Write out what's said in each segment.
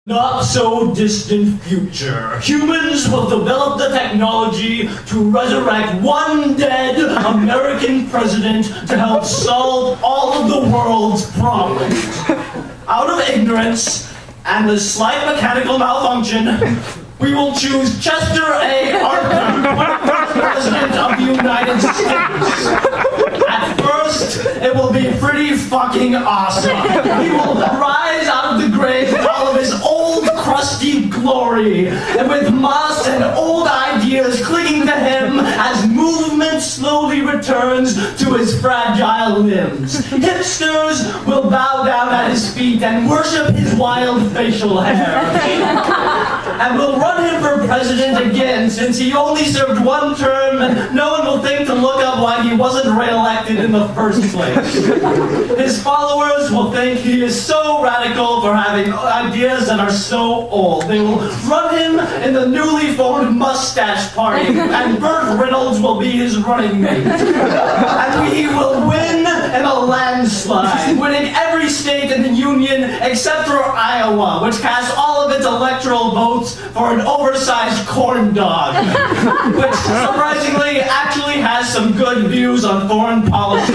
Not so distant future, humans will develop the technology to resurrect one dead American president to help solve all of the world's problems. Out of ignorance and a slight mechanical malfunction, we will choose Chester A. Arthur, President of the United States. At first, it will be pretty fucking awesome. He will rise out of the grave with all of his old, crusty glory, and with moss and old ideas clinging to him as movement slowly returns to his fragile limbs. Hipsters will bow down at his feet and worship his wild facial hair. And we'll run him for president again, since he only served one term and no one will think to look up why he wasn't re-elected in the first place. His followers will think he is so radical for having ideas that are so old. They will run him in the newly formed Mustache Party, and Burt Reynolds will be his running mate. And he will win in a landslide, winning every state in the Union except for Iowa, which casts all of its electoral votes for an oversized corn dog, which surprisingly actually has some good views on foreign policy.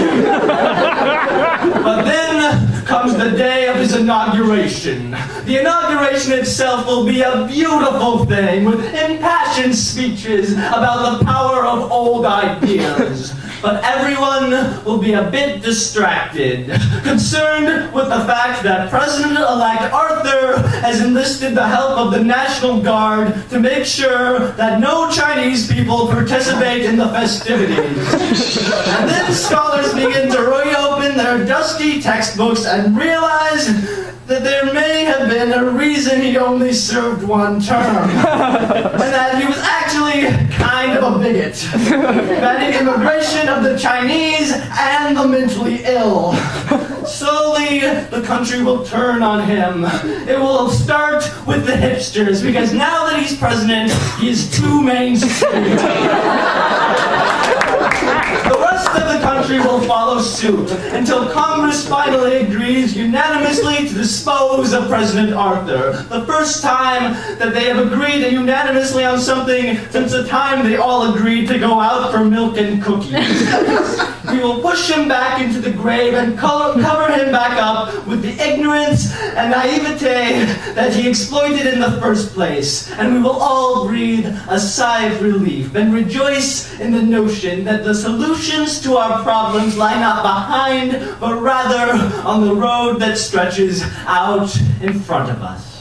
But then comes the day of his inauguration. The inauguration itself will be a beautiful thing with impassioned speeches about the power of old ideas. But everyone will be a bit distracted, concerned with the fact that President-elect Arthur has enlisted the help of the National Guard to make sure that no Chinese people participate in the festivities. And then scholars begin to reopen their dusty textbooks and realize that there may have been a reason he only served one term, and that he was actually kind of a bigot, banning immigration of the Chinese and the mentally ill. Slowly, the country will turn on him. It will start with the hipsters, because now that he's president, he is too mainstream. The rest of the country will follow suit until Congress finally agrees unanimously to dispose of President Arthur. The first time that they have agreed unanimously on something since the time they all agreed to go out for milk and cookies. We will push him back into the grave and cover him back up with the ignorance and naivete that he exploited in the first place. And we will all breathe a sigh of relief and rejoice in the notion that the solutions to our problems lie not behind, but rather on the road that stretches out in front of us.